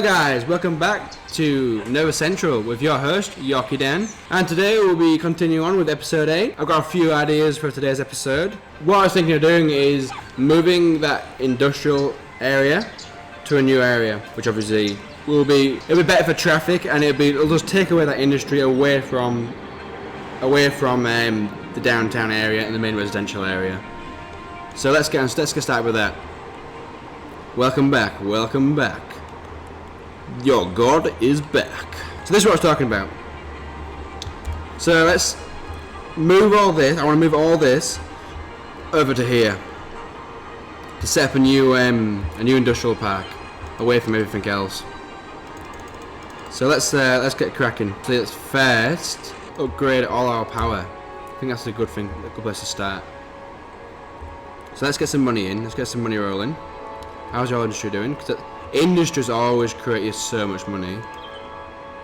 guys, welcome back to Nova Central with your host, Yorkie Dan. And today we'll be continuing on with episode 8. I've got a few ideas for today's episode. What I was thinking of doing is moving that industrial area to a new area, which obviously it'll be better for traffic, and it'll just take away that industry away from the downtown area and the main residential area. So let's get started with that. Welcome back. Your God is back. So this is what I was talking about. So let's move all this. I want to move all this over to here to set up a new industrial park away from everything else. So let's get cracking. So let's first upgrade all our power. I think that's a good place to start. So let's get some money in. Let's get some money rolling. How's your industry doing? Because industries always create you so much money.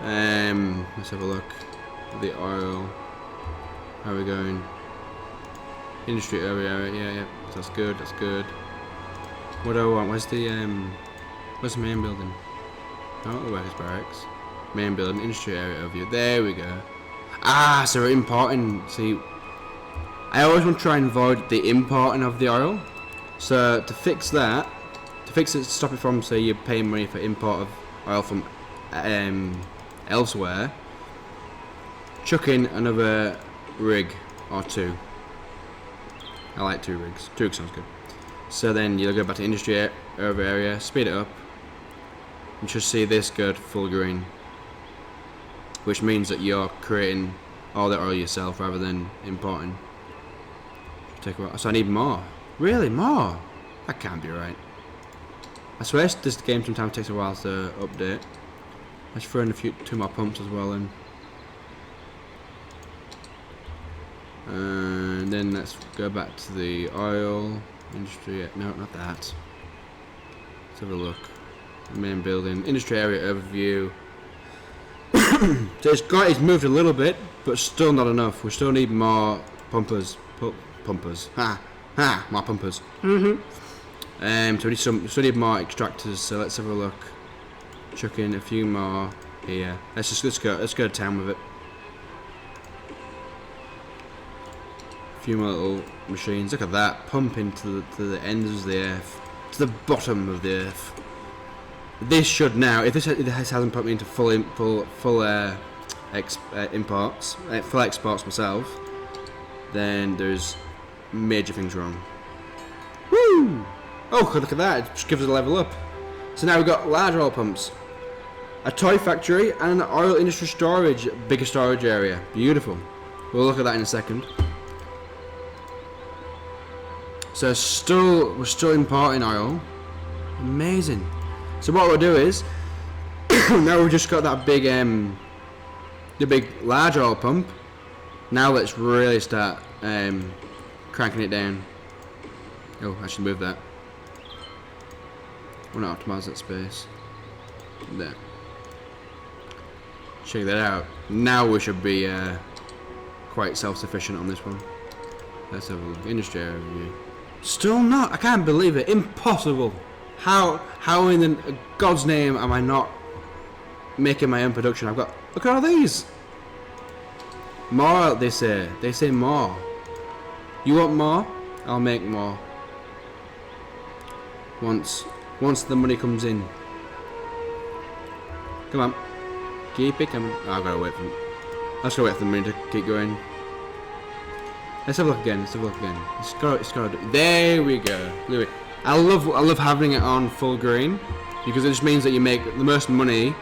Let's have a look. The oil. How are we going? Industry area. Yeah. That's good. What do I want? Where's the main building? Oh, the workers' barracks. Main building. Industry area overview. There we go. Ah, so we're importing. See, I always want to try and avoid the importing of the oil. So to fix that. To stop it from, say, you're paying money for import of oil from elsewhere, chuck in another rig or two. I like 2 rigs. 2 sounds good. So then you'll go back to industry area, speed it up, and just see this go to full green, which means that you're creating all the oil yourself rather than importing. Take a while. So I need more. Really, more? That can't be right. I swear this game sometimes takes a while to update. Let's throw in 2 more pumps as well then. And then let's go back to the oil industry. No, not that. Let's have a look. Main building, industry area overview. So it's moved a little bit, but still not enough. We still need more pumpers. Pumpers. More pumpers. So we still need more extractors. So let's have a look. Chuck in a few more here. Let's go to town with it. A few more little machines. Look at that, pumping to the ends of the earth, to the bottom of the earth. This should now, if this hasn't put me into full exports myself, then there's major things wrong. Woo! Oh, look at that, it just gives us a level up. So now we've got large oil pumps, a toy factory, and an oil industry bigger storage area. Beautiful. We'll look at that in a second. So we're still importing oil. Amazing. So what we'll do is, now we've just got that big, the big large oil pump. Now let's really start cranking it down. Oh, I should move that. I want to optimize that space. There. Check that out. Now we should be quite self-sufficient on this one. Let's have a look. Industry overview. Still not. I can't believe it. Impossible. How in the God's name am I not making my own production? Look at all these. More, they say. They say more. You want more? I'll make more. Once the money comes in. Come on. Keep it coming. Oh, I've got to wait for it. Let's go wait for the money to keep going. Let's have a look again. It's got to. There we go. Look at it. I love having it on full green, because it just means that you make the most money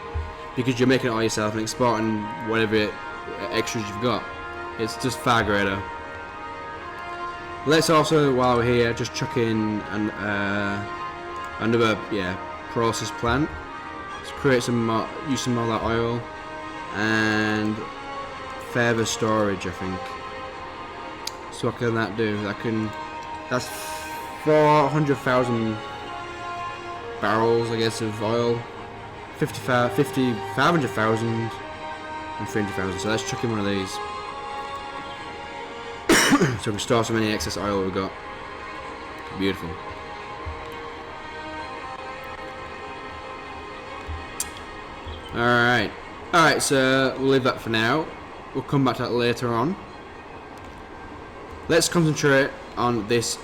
because you're making it all yourself and exporting whatever extras you've got. It's just far greater. Let's also, while we're here, just chuck in another process plant. Let's create some more, use some more of that oil, and further storage, I think. So what can that do? That's 400,000 barrels, I guess, of oil. 500,000 and 300,000. So let's chuck in one of these. So we can store some any excess oil we've got. Beautiful. Alright, so we'll leave that for now. We'll come back to that later on. Let's concentrate on this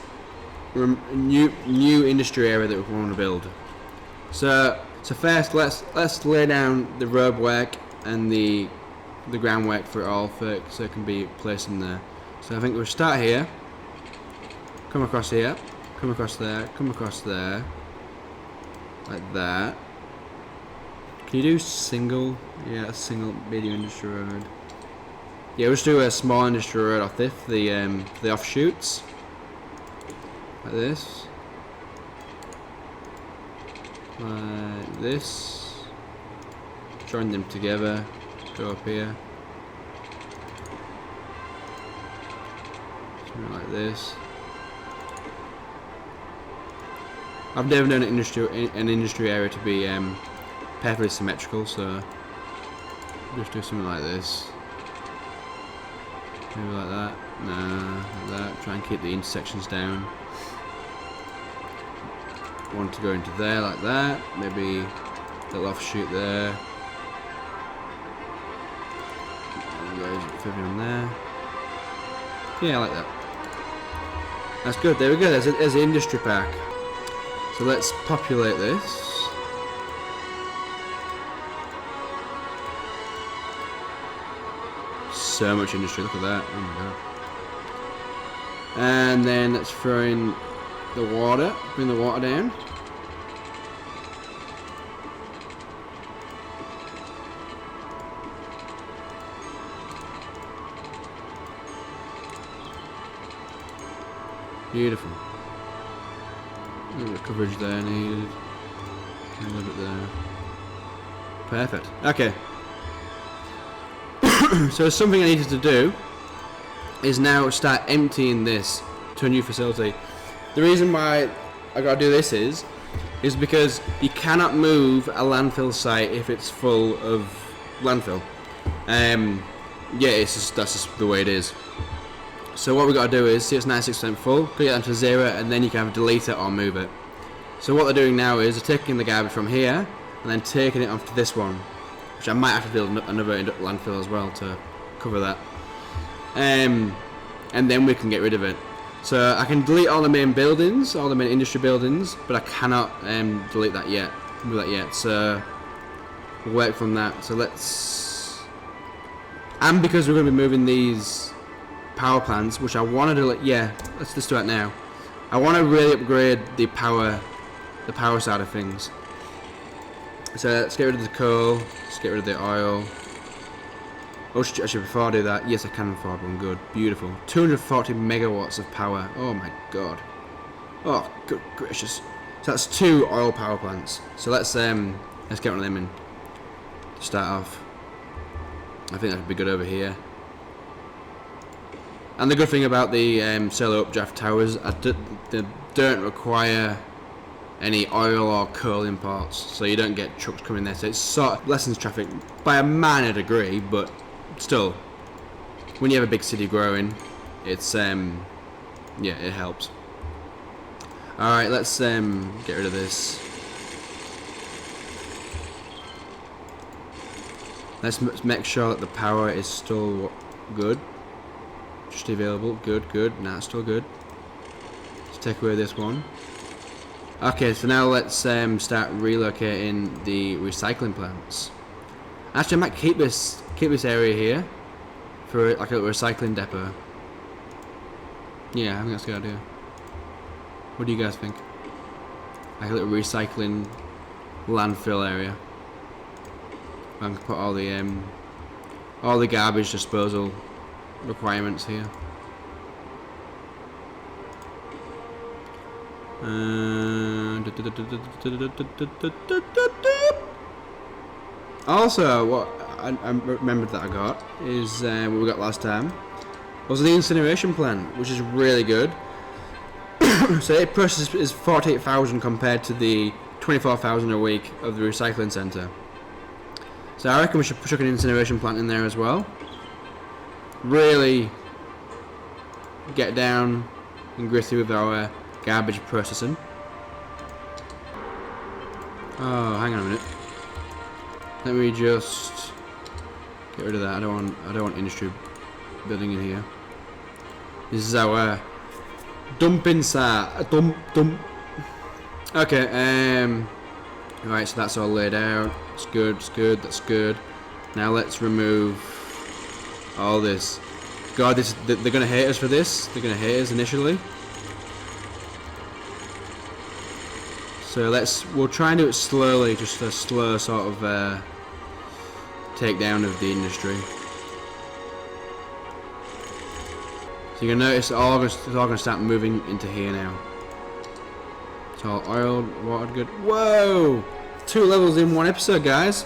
new industry area that we want to build. So first, let's lay down the road work and the groundwork for it all, so it can be placed in there. So I think we'll start here, come across here, come across there, come across there, like that. Can you do single? Yeah, a single medium industry road. Yeah, we'll just do a small industry road off this, the offshoots, like this, like this. Join them together. Go up here. Something like this. I've never done an industry area to be perfectly symmetrical, so just do something like this. Maybe like that. Nah, like that. Try and keep the intersections down. Want to go into there like that. Maybe a little offshoot there. On there. Yeah, like that. That's good. There we go. There's an industry park. So let's populate this. So much industry. Look at that. Oh my god. And then let's throw in the water. Bring the water down. Beautiful. A little bit of coverage there needed. A little bit there. Perfect. Okay. So something I needed to do is now start emptying this to a new facility. The reason why I gotta do this is because you cannot move a landfill site if it's full of landfill. Yeah, that's just the way it is. So what we've got to do is, see it's 96% full, put it down to 0, and then you can either delete it or move it. So what they're doing now is they're taking the garbage from here, and then taking it onto this one, which I might have to build another landfill as well to cover that. And then we can get rid of it. So I can delete all the main buildings, all the main industry buildings, but I cannot delete that yet, move that yet. So we'll work from that. So let's, and because we're going to be moving these power plants, which I want to do, yeah, let's just do it now. I want to really upgrade the power side of things. So let's get rid of the coal, let's get rid of the oil. Oh, actually before I do that, yes I can afford one, good, beautiful. 240 megawatts of power, oh my god. Oh, good gracious. So that's 2 oil power plants. So let's get one of them in to start off. I think that would be good over here. And the good thing about the solar updraft towers, they don't require any oil or coal imports, so you don't get trucks coming there. So it sort of lessens traffic by a minor degree, but still, when you have a big city growing, it's yeah, it helps. All right, let's get rid of this. Let's make sure that the power is still good. Just available, good. Nah, still good. Let's take away this one. Okay, so now let's start relocating the recycling plants. Actually, I might keep this area here for like a recycling depot. Yeah, I think that's a good idea. What do you guys think? Like a little recycling landfill area. I can put all the garbage disposal requirements here. Also, what I remembered that I got is what we got last time was the incineration plant, which is really good. So it processes 48,000 compared to the 24,000 a week of the recycling centre. So I reckon we should chuck an incineration plant in there as well. Really get down and gritty with our garbage processing. Oh, hang on a minute. Let me just get rid of that. I don't want industry building in here. This is our dumping site. Dump. Okay. Right. So that's all laid out. It's good. It's good. That's good. Now let's remove all this. God, they're gonna hate us for this. They're gonna hate us initially. So we'll try and do it slowly, just a slow sort of takedown of the industry. So you're gonna notice it's all gonna start moving into here now. It's all oiled, watered, good. Whoa! 2 levels in 1 episode, guys.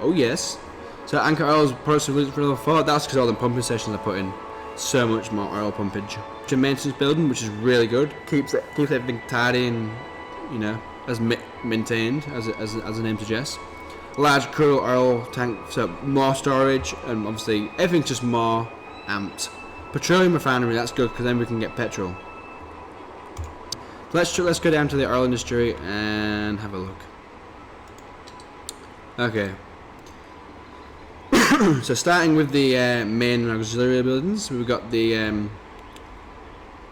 Oh yes. So Anchor Oil's products for level 4. That's because all the pumping stations are put in so much more oil pumpage. It's a maintenance building, which is really good. Keeps everything tidy and, you know, as maintained as the name suggests. Large crude oil tank, so more storage, and obviously everything's just more amped. Petroleum refinery, that's good because then we can get petrol. Let's go down to the oil industry and have a look. Okay. So starting with the main auxiliary buildings, we've got the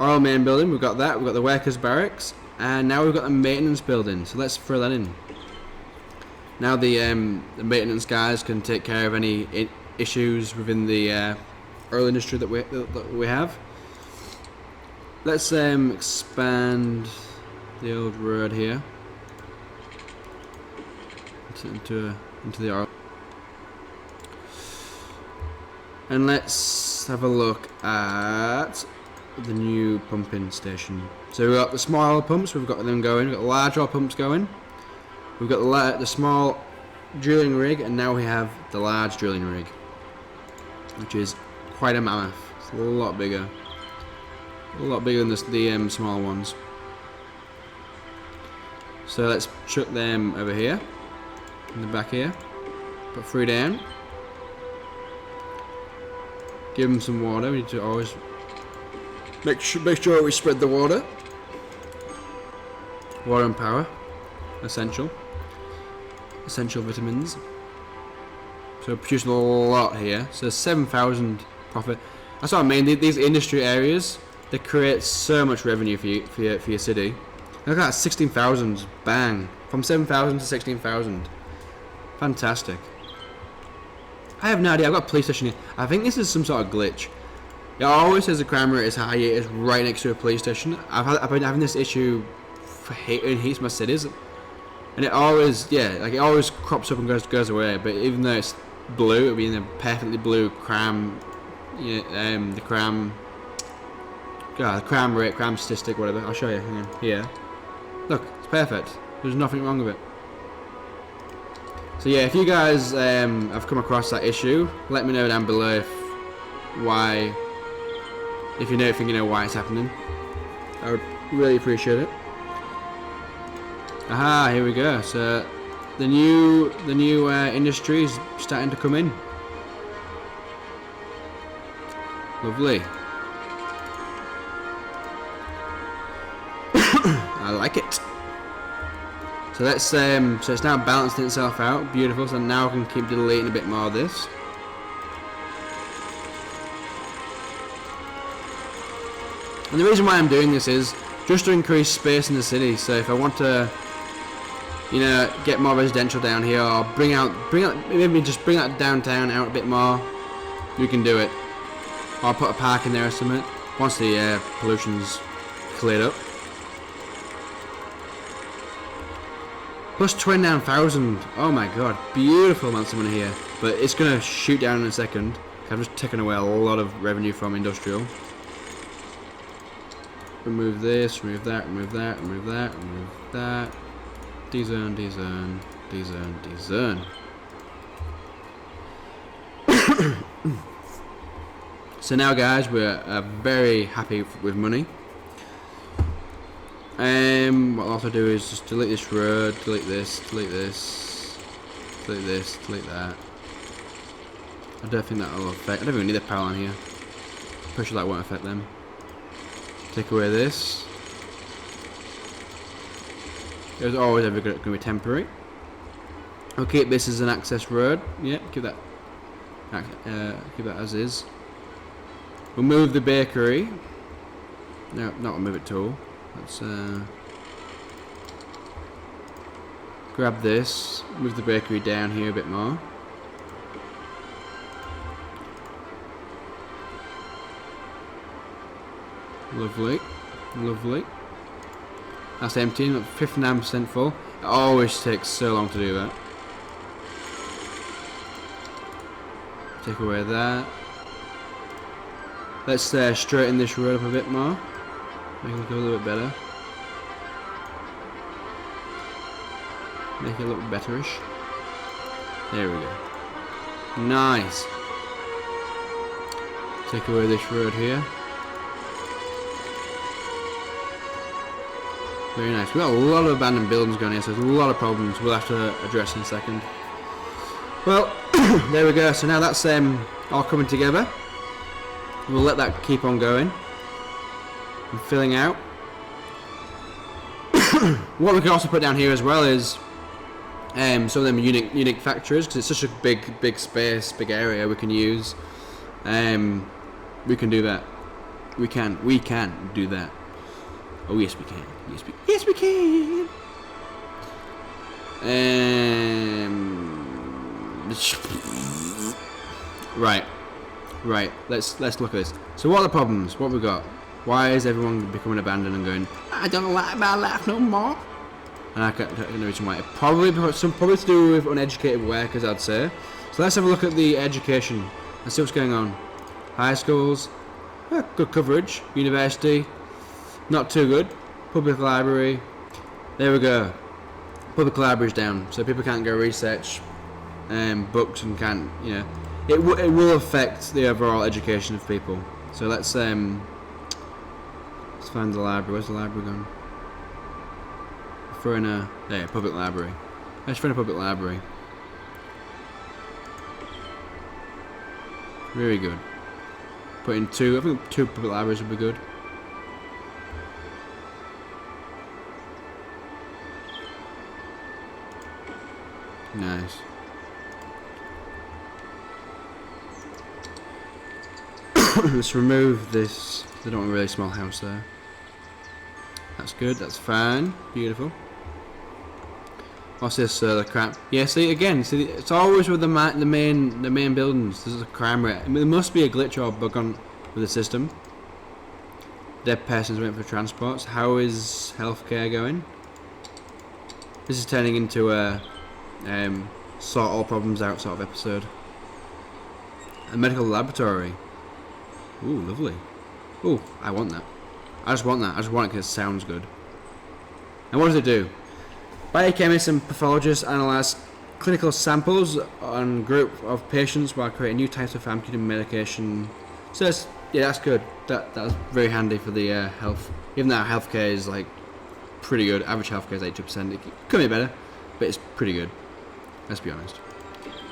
oil main building. We've got that. We've got the workers' barracks, and now we've got the maintenance building. So let's throw that in. Now the maintenance guys can take care of any issues within the oil industry that we have. Let's expand the old road here into the oil. And let's have a look at the new pumping station. So we've got the small oil pumps, we've got them going, we've got the large oil pumps going, we've got the small drilling rig, and now we have the large drilling rig, which is quite a mammoth. It's a lot bigger than the small ones. So let's chuck them over here, in the back here, put 3 down. Give them some water. We need to always make sure we spread the water. Water and power, essential vitamins. So producing a lot here. So 7,000 profit. That's what I mean. These industry areas, they create so much revenue for your city. Look at that, 16,000, bang, from 7,000 to 16,000. Fantastic. I have no idea. I've got a police station here. I think this is some sort of glitch. It always says the crime rate is high. It is right next to a police station. I've been having this issue for heaps of my cities, and it always, it always crops up and goes away. But even though it's blue, it'll be in a perfectly blue crime. The crime rate, crime statistic, whatever. I'll show you. Hang on. Here. Look, it's perfect. There's nothing wrong with it. So yeah, if you guys have come across that issue, let me know down below if you know why it's happening. I would really appreciate it. Aha, here we go. So the new industry is starting to come in. Lovely. I like it. So let's so it's now balancing itself out. Beautiful. So now I can keep deleting a bit more of this. And the reason why I'm doing this is just to increase space in the city. So if I want to, get more residential down here, or maybe just bring that downtown out a bit more, you can do it. Or I'll put a park in there or something once the pollution's cleared up. Plus 29,000. Oh my god, beautiful amounts of money here. But it's gonna shoot down in a second. I've just taken away a lot of revenue from industrial. Remove this, remove that, remove that, remove that, remove that. D-zone, D-zone, D-zone, D-zone. So now guys, we're very happy with money. What I'll also do is just delete this road, delete this, delete this, delete this, delete that. I don't think that will affect. I don't even need a power line here. Pretty sure that won't affect them. Take away this. It was always ever going to be temporary. I'll keep this as an access road. Yep, keep that as is. We'll move the bakery. No, not move it at all. Let's grab this. Move the bakery down here a bit more. Lovely, lovely. That's empty, not 59% full. It always takes so long to do that. Take away that. Let's straighten this road up a bit more. Make it look a little bit better. Make it look betterish. There we go. Nice. Take away this road here. Very nice. We've got a lot of abandoned buildings going here, so there's a lot of problems we'll have to address in a second. Well, there we go. So now that's all coming together. We'll let that keep on going and filling out. What we can also put down here as well is some of them unique factories, because it's such a big space, big area we can use. We can do that. We can do that. Oh yes, we can. Yes, we can. Right. Let's look at this. So what are the problems? What have we got? Why is everyone becoming abandoned and going, I don't like my life no more? And I can't know the reason why. Probably to do with uneducated workers, I'd say. So let's have a look at the education and see what's going on. High schools, good coverage. University, not too good. Public library, there we go. Public library's down, so people can't go research books and can't, you know, it will affect the overall education of people. So let's find the library. Where's the library gone? Throw in public library. Let's find a public library. Very good. Put in two. I think 2 public libraries would be good. Nice. Let's remove this. They don't want a really small house there. That's good. That's fine. Beautiful. What's this? The crime. Yeah. See again. See, it's always with the main buildings. There's a crime rate. I mean, there must be a glitch or a bug on with the system. Dead persons waiting for transports. How is healthcare going? This is turning into a sort all problems out sort of episode. A medical laboratory. Ooh, lovely. Ooh, I want that. I just want that. I just want it because it sounds good. And what does it do? Biochemists and pathologists analyze clinical samples on a group of patients while creating new types of pharmaceutical medication. So that's good. That's very handy for the health. Even though healthcare is like pretty good. Average healthcare is 82%. It could be better, but it's pretty good. Let's be honest.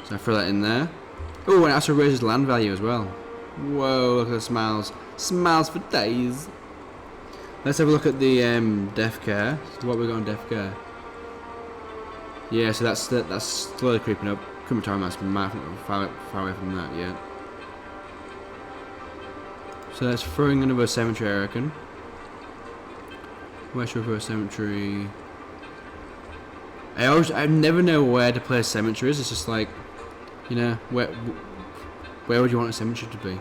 So I throw that in there. Oh, and it also raises land value as well. Whoa, look at the smiles. Smiles for days. Let's have a look at the death care. So what we got on death care? Yeah, so that's slowly creeping up. Crematorium, that's far away from that yet. So that's throwing another cemetery, I reckon. Where should we throw a cemetery? I never know where to place cemeteries. It's just like, you know, where would you want a cemetery to be?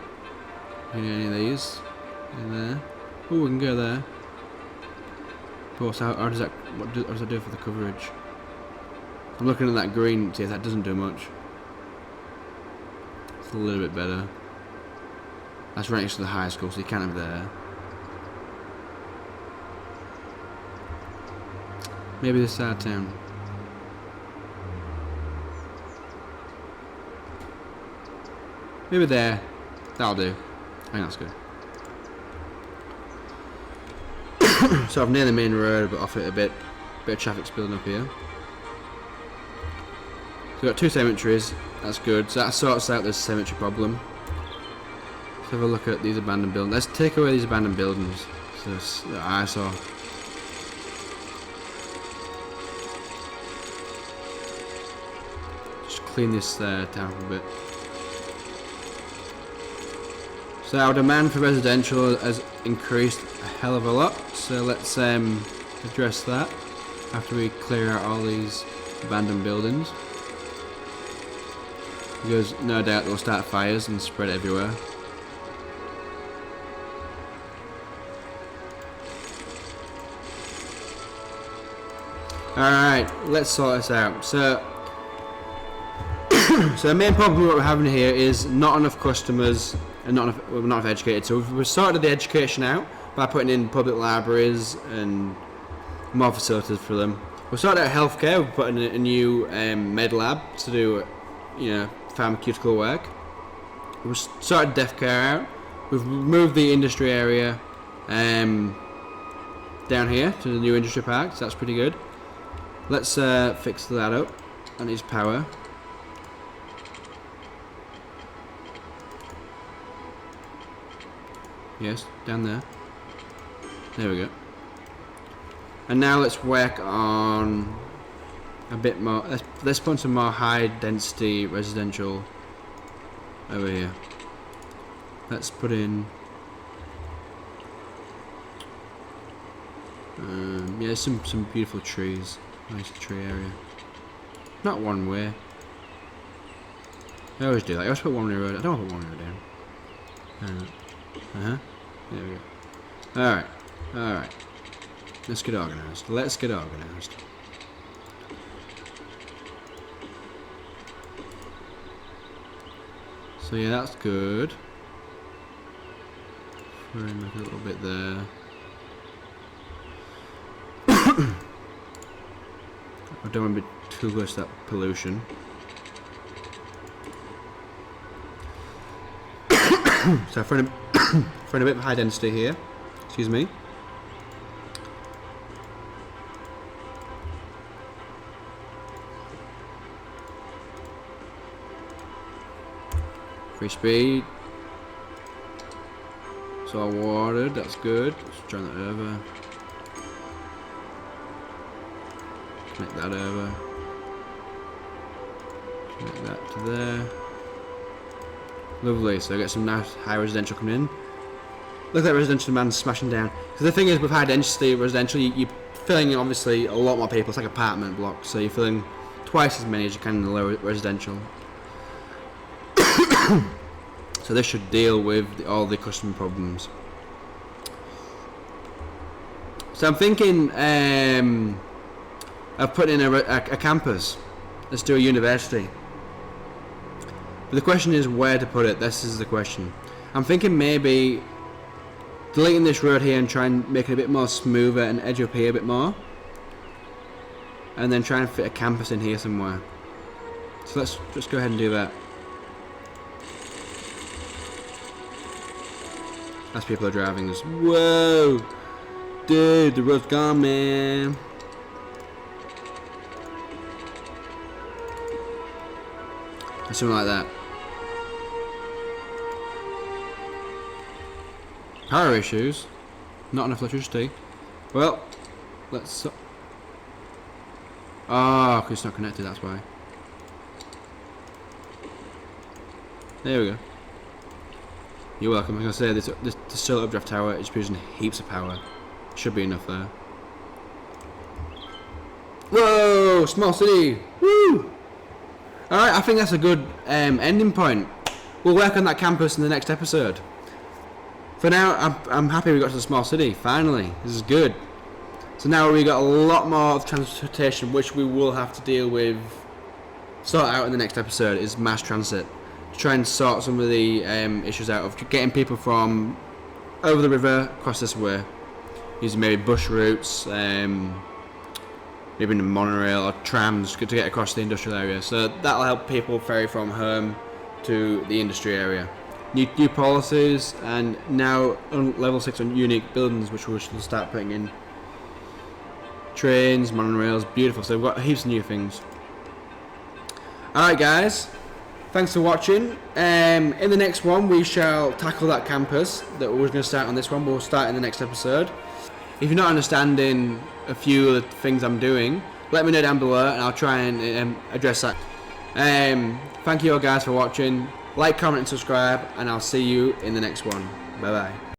You know, any of these? In there? Oh, we can go there. But how does that? What does that do for the coverage? I'm looking at that green. See, that doesn't do much. It's a little bit better. That's right next to the high school, so you can't have there. Maybe this side of town. Maybe there. That'll do. I think that's good. So I'm near the main road, but off it a bit. Bit of traffic's building up here. So we've got 2 cemeteries. That's good. So that sorts out this cemetery problem. Let's have a look at these abandoned buildings. Let's take away these abandoned buildings. So I saw. clean this town up a bit. So our demand for residential has increased a hell of a lot. So let's address that after we clear out all these abandoned buildings. Because no doubt they'll start fires and spread everywhere. Alright, let's sort this out. So the main problem what we're having here is not enough customers and we're not enough educated. So we've sorted the education out by putting in public libraries and more facilities for them. We've sorted out healthcare. We're putting in a new med lab to do, pharmaceutical work. We've sorted deaf care out. We've moved the industry area down here to the new industry park. So that's pretty good. Let's fix that up. That needs power. Yes, down there. There we go. And now let's work on a bit more. Let's put some more high density residential over here. Let's put in. Yeah, some beautiful trees. Nice tree area. Not one way. I always do that. I always put one way road. I don't want to put one way down. There we go. Alright. Alright. Let's get organised. Let's get organised. So yeah, that's good. Frame it a little bit there. I don't want to be too close to that pollution. So for a bit of high density here. Excuse me. Free speed. It's all watered, that's good. Let's turn that over. Connect that over. Connect that to there. Lovely, so I get some nice high residential coming in. Look at that residential demand smashing down. So the thing is, with high density residential, you're filling obviously a lot more people. It's like apartment blocks, so you're filling twice as many as you can in the low residential. So this should deal with all the customer problems. So I'm thinking of putting in a campus. Let's do a university. But the question is where to put it. This is the question. I'm thinking maybe deleting this road here and try and make it a bit more smoother and edge up here a bit more. And then try and fit a campus in here somewhere. So let's just go ahead and do that. As people are driving this. Whoa! Dude, the road's gone, man. Or something like that. Power issues. Not enough electricity. Well, let's... Oh, because it's not connected, that's why. There we go. You're welcome. I'm going to say this solar updraft tower is producing heaps of power. Should be enough there. Whoa! Small city! Woo! Alright, I think that's a good ending point. We'll work on that campus in the next episode. For now, I'm happy we got to the small city. Finally. This is good. So now we got a lot more of transportation, which we will have to deal with, sort out in the next episode, is mass transit. To try and sort some of the issues out of getting people from over the river across this way, using maybe bus routes, maybe in a monorail or trams to get across the industrial area. So that'll help people ferry from home to the industry area. New policies, and now on level 6 on unique buildings, which we should start putting in trains, monorails. Beautiful. So we've got heaps of new things. Alright guys, thanks for watching. In the next one we shall tackle that campus that we're going to start on this one. We'll start in the next episode. If you're not understanding a few of the things I'm doing, let me know down below and I'll try and address that. Thank you all guys for watching. Like, comment and subscribe, and I'll see you in the next one. Bye bye.